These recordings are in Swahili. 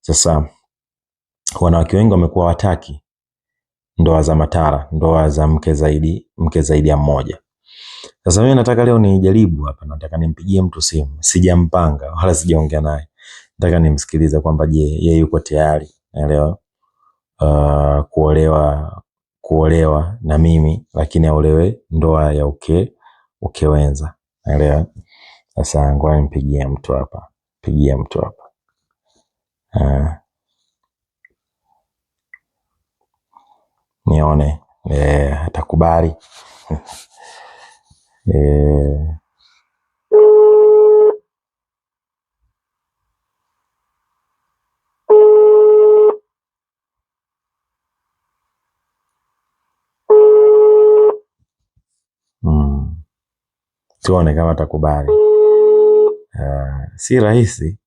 Sasa wanawake wengi wamekuwa wataki ndoa za matara, ndoa za mke zaidi ya mmoja. Sasa mimi nataka leo nijaribu hapa, nataka nimpigie mtu simu. Sijampanga wala sijaongea naye. Nataka nimsikilize kwamba je, yeye yuko tayari, naelewa, kuolewa na mimi, lakini aolewe ndoa ya ukewenza. Naelewa. Sasa ngoja nimpigie mtu hapa. Pigia mtu hapa. Nione atakubali. Tuone kama atakubali. Si rahisi.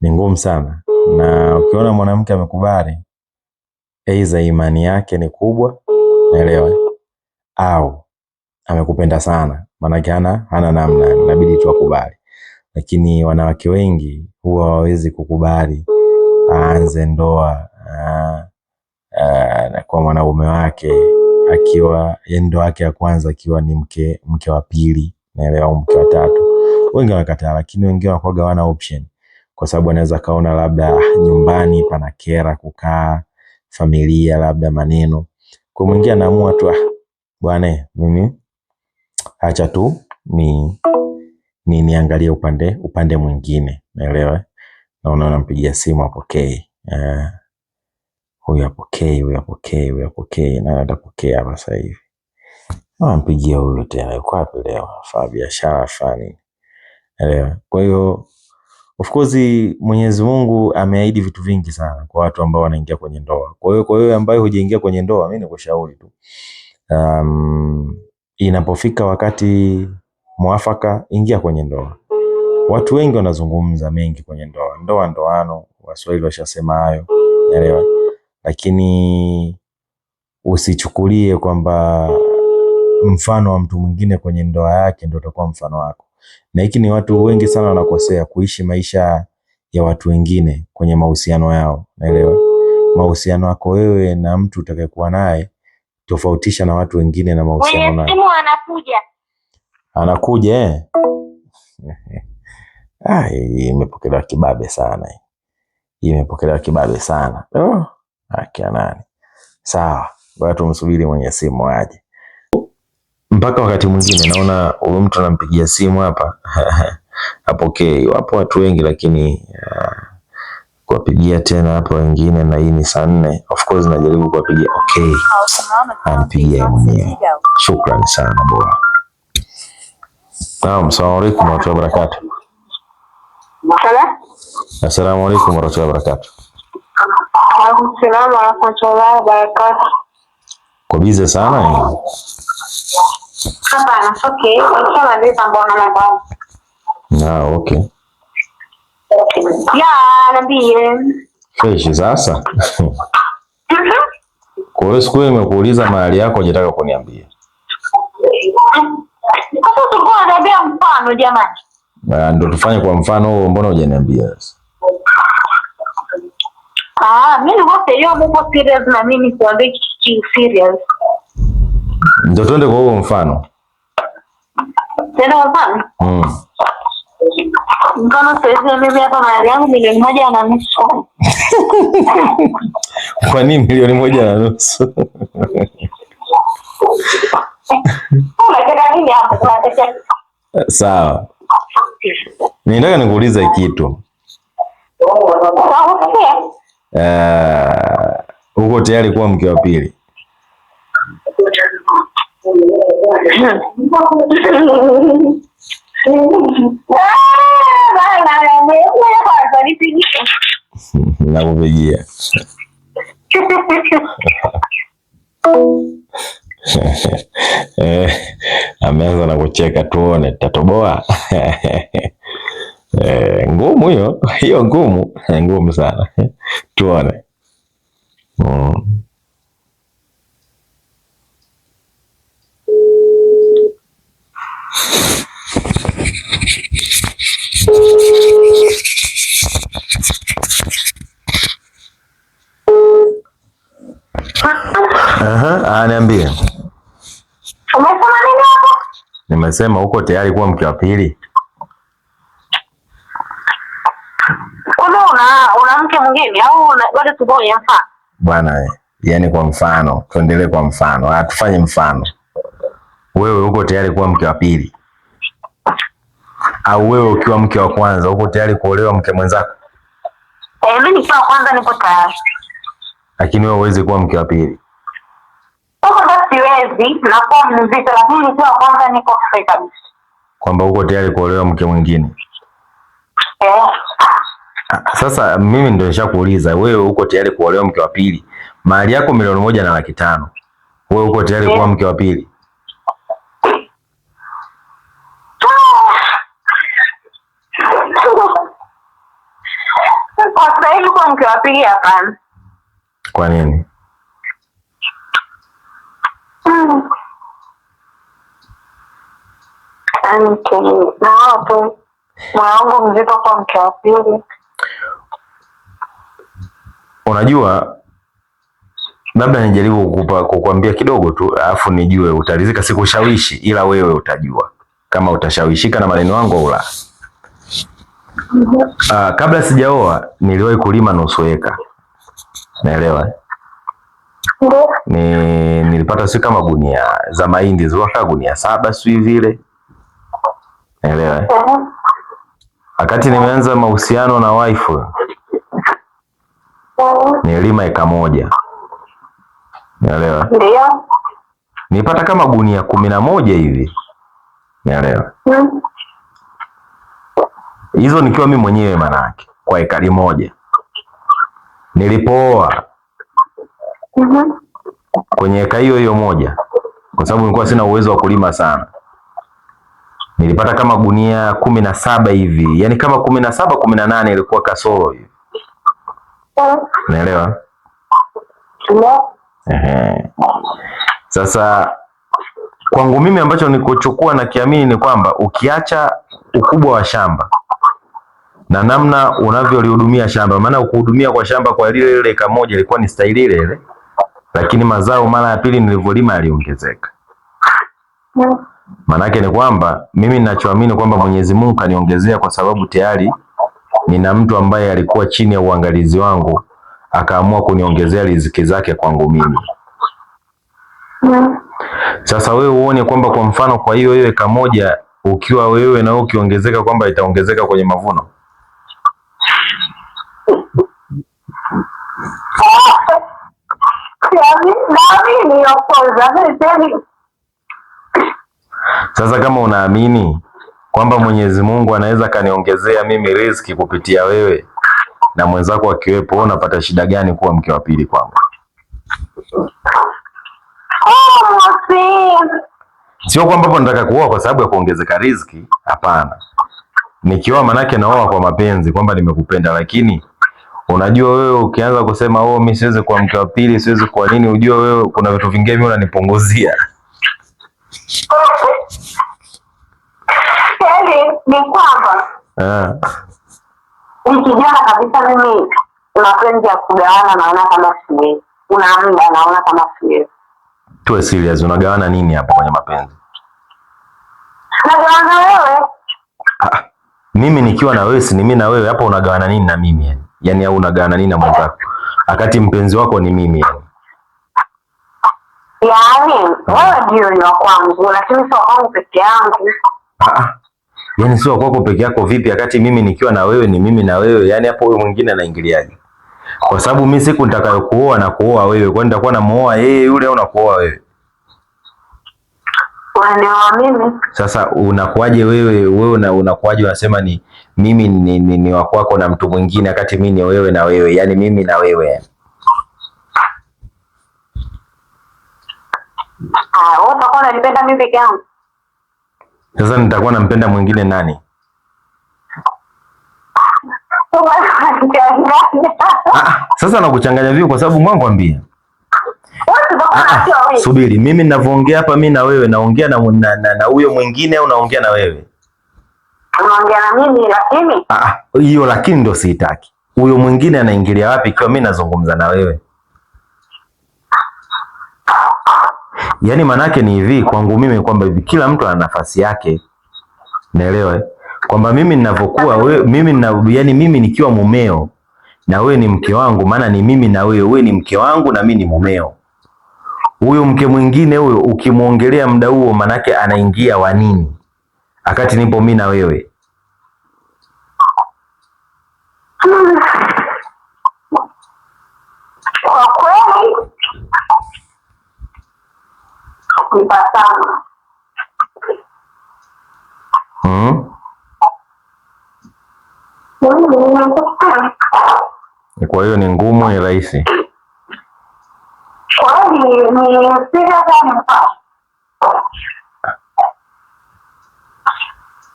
Ni ngumu sana. Na ukiona mwanamke amekubali, aidha imani yake ni kubwa, naelewa, au amekupenda sana, maana hana namna, inabidi tu akubali. Lakini wanawake wengi huwa hawawezi kukubali aanze ndoa kwa mwanaume wake akiwa ndoa yake ya kwanza akiwa ni mke wa pili, naelewa, au mke wa tatu. Wengi wanakataa, lakini wengine wanakuwa hawana option, kwa sababu anaweza kaona labda nyumbani pana kera kukaa, familia labda maneno. Kwa mwingine anaamua tu bwana, mimi acha tu niangalie upande mwingine, naelewa. Naona nampigia simu apokee. Huyu apokee na atapokea hapa sasa hivi. Mpigia huyu tena, yuko wapi leo? Afanya biashara fani. Naelewa. Kwa hiyo of course Mwenyezi Mungu ameahidi vitu vingi sana kwa watu ambao wanaingia kwenye ndoa. Kwa hiyo ambaye hujaingia kwenye ndoa, mimi nikushauri tu, inapofika wakati mwafaka, ingia kwenye ndoa. Watu wengi wanazungumza mengi kwenye ndoa, ndoano, Waswahili washasema hayo, naelewa. Lakini usichukulie kwamba mfano wa mtu mwingine kwenye ndoa yake ndio utakuwa mfano wako. Na hiki ni watu wengi sana wanakosea, kuishi maisha ya watu wengine kwenye mahusiano yao, naelewa. Mahusiano yako wewe na mtu utakayekuwa naye tofautisha na watu wengine na mahusiano naye. Simu Anakuja imepokelewa kibabe sana. Imepokelewa kibabe sana. Akia nani? Sawa, watu tumsubiri mwenye simu aje. Mpaka wakati mwingine naona huyo mtu anampigia simu hapa. Apokee. Wapo watu wengi, lakini kuwapigia tena hapa wengine, na hii ni saa 4. Of course najaribu kuwapigia. Okay. Ampigia mwenyewe. Shukrani sana bwana. Naam, assalamu alaykum wa rahmatullahi wa barakatuh. Assalamu alaykum wa rahmatullahi wa barakatuh. Assalamu wa rahmatullahi wa barakatuh. Kwa bize sana hivi. Hapana, okay. Kama ndio mbona mambo. Okay. Ya, nabii. Fresh sasa. Kwa hiyo siku nimekuuliza mahali yako, unataka kuniambia. Sasa tulikuwa tunabia mfano jamani. Ndio tufanye kwa mfano huo, mbona hujaniambia sasa? Mimi wote hiyo mko serious na mimi kuambia kitu serious. Ndio twende kwa huo mfano. Tena mfano? Mfano sasa mimi hapa mahali yangu 1.5 milioni. Kwa nini 1.5 milioni? Sawa. Nataka nikuulize kitu. Uko tayari kuwa mke wa pili? Nakupigia. Ameanza na kucheka, tuone tatoboa. Ngumu hiyo ngumu sana. Tuone. Niambie. Umesema nini hapo? Nimesema uko tayari kuwa mke wa pili? Una mke mwingine au bado tuko kwenye mfano? Bwana, yani kwa mfano, tuendelee kwa mfano. Tufanye mfano. Wewe uko tayari kuwa mke wa pili? Au wewe ukiwa mke wa kwanza uko tayari kuolewa mke mwenzako? Mimi nikiwa kwanza niko tayari. Lakini wewe huwezi kuwa mke wa pili? Siwezi, nakuwa mzito, lakini nikiwa kwanza niko sawa kabisa. Kwamba uko tayari kuolewa mke mwingine? Sasa mimi ndio nishakuuliza, wewe uko tayari kuolewa mke wa pili? Mahali yako 1,500,000. Wewe uko tayari kuwa mke wa pili? Kwa sasa hivi kuwa mke wa pili hapana. Kwa nini? Mwanangu mzito kwa mke wa pili. Unajua, labda nijaribu kukuambia kidogo tu, alafu nijue utaridhika. Sikushawishi, ila wewe utajua kama utashawishika na maneno yangu au la. Kabla sijaoa niliwahi kulima nusu eka. Naelewa. Nilipata si kama gunia za mahindi zilikuwa gunia 7 si vile. Naelewa. Wakati nimeanza mahusiano na wife nililima eka moja. Naelewa. Ndio. Nilipata kama gunia 11 hivi. Naelewa. Hizo nikiwa mimi mwenyewe manake kwa ekari moja. Nilipooa kwenye eka hiyo moja, kwa sababu nilikuwa sina uwezo wa kulima sana, nilipata kama gunia 17 hivi, yani kama 17 18 ilikuwa kasoro hivi. Unaelewa? Sasa kwangu mimi ambacho nikochukua na kiamini ni kwamba ukiacha ukubwa wa shamba na namna unavyolihudumia shamba, maana ukuhudumia kwa shamba kwa lile eka moja ilikuwa ni staili ile, lakini mazao mara ya pili nilivyolima yaliongezeka. Maanake ni kwamba mimi ninachoamini kwamba Mwenyezi Mungu kaniongezea kwa sababu tayari nina mtu ambaye alikuwa chini ya uangalizi wangu, akaamua kuniongezea riziki zake kwangu mimi. Sasa wewe uone kwamba kwa mfano kwa hiyo eka moja ukiwa wewe na ukiongezeka kwamba itaongezeka kwenye mavuno. Sasa kama unaamini kwamba Mwenyezi Mungu anaweza kaniongezea mimi riziki kupitia wewe na mwenzako akiwepo, unapata shida gani kuwa mke wa pili kwangu? Sio kwamba hapo nataka kuoa kwa sababu ya kuongezeka riziki, hapana. Nikioa manake naoa kwa mapenzi kwamba nimekupenda, lakini unajua wewe ukianza kusema mimi siwezi kuwa mke wa pili, siwezi kwa nini, unajua wewe kuna vitu vingine mimi unanipunguzia. Ni kwamba nikijana kabisa mimi mapenzi ya kugawana naona kama siwezi. Una muda naona kama siwezi. Tuwe serious, unagawana nini hapo kwenye mapenzi? Nagawana wewe. Mimi nikiwa na wewe, si mimi na wewe, hapo unagawana nini na mimi yani? Yaani au unagawana nini na mwenzako? Wakati mpenzi wako ni mimi yani. Yaani wewe ndio ni wa kwangu, lakini sio kwangu peke yangu. Yaani sio kwako peke yako vipi wakati mimi nikiwa na wewe ni mimi na wewe? Yaani hapo wewe mwingine anaingiliaje? Kwa sababu mimi siku nitakayokuoa na kuoa wewe, kwa nitakuwa namuoa yeye yule au nakuoa wewe? Mimi. Sasa unakuaje wewe unakuaje unasema ni mimi ni wa kwako na mtu mwingine wakati mimi ni wewe na wewe, yani mimi na wewe yani. Wewe utakuwa unanipenda mimi peke yangu. Sasa nitakuwa nampenda mwingine nani? Sasa nakuchanganya vipi kwa sababu mwangu ambia. Subiri, mimi ninavyoongea hapa mimi na wewe naongea na huyo mwingine au naongea na wewe? Unaongea na mimi lakini? Hiyo lakini ndio sitaki. Huyo mwingine anaingilia wapi ikiwa mimi nazungumza na wewe? Yaani manake ni hivi kwangu mimi kwamba hivi kila mtu ana nafasi yake. Naelewa kwamba mimi ninavyokuwa yani mimi nikiwa mumeo na wewe ni mke wangu, maana ni mimi na wewe ni mke wangu na mimi ni mumeo. Huyo mke mwingine huyo ukimwongelea muda huo manake anaingia wa nini? Akati nipo mimi na wewe. Kwa kweli nipatana. Kwa hiyo ni ngumu, ni rahisi? Kwa hiyo ni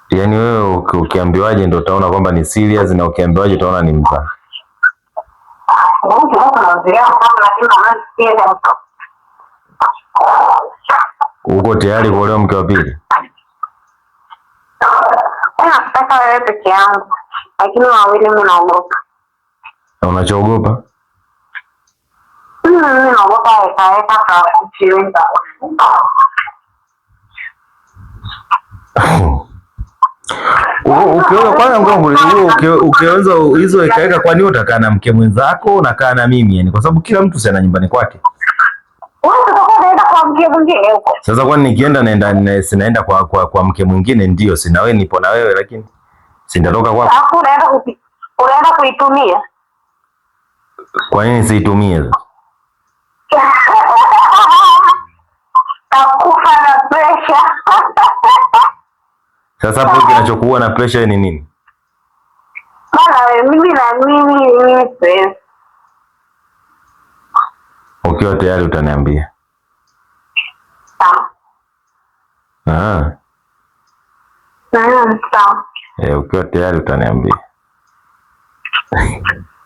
yaani wewe ukiambiwaje ndio utaona kwamba ni serious na ukiambiwaje utaona ni mzaha? Uko tayari kuolewa mke wa pili? Nataka wewe peke yangu, lakini wawili mimi naogopa. Unachoogopa? Mimi naogopa weka kwa kufiweza. Ukiweza hizo ikaweka, kwani utakaa na mke mwenzako unakaa na mimi yani? Kwa sababu kila mtu sana nyumbani kwake. Sasa kwani nikienda naenda kwa mke mwingine ndio, sina wewe nipo na wewe lakini sindatoka kwako. Alafu unaenda kuitumia. Kwa nini siitumie sasa? Takufa na pressure. Sasa hapo kinachokuwa na pressure ni nini? Bana mimi stress. Ukiwa tayari utaniambia. Sawa. Sawa. Ukiwa tayari utaniambia.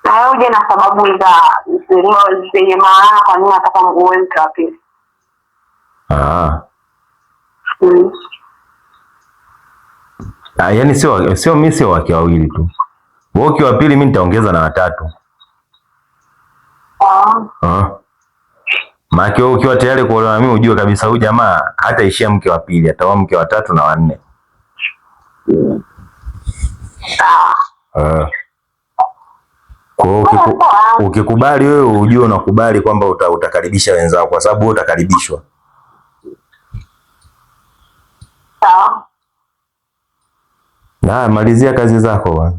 Na uje na sababu zenye maana kwa nini nataka uwe mke wa pili. Yaani sio wake wawili tu. Wewe ukiwa pili mimi nitaongeza na watatu. Maana wewe ukiwa tayari kuolewa na mimi ujue kabisa huyu jamaa hataishia mke wa pili, ataoa mke wa tatu na wa nne. Kwa hiyo ukikubali wewe ujue unakubali kwamba utakaribisha wenzao kwa sababu wewe utakaribishwa. Sawa. Na malizia kazi zako bwana.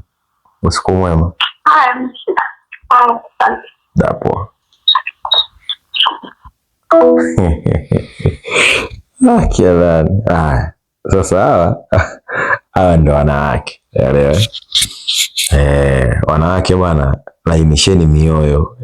Usiku mwema. Dapo. Kialani. Sasa hawa ndio wanawake. Elewa. Wanawake bwana, lainisheni mioyo.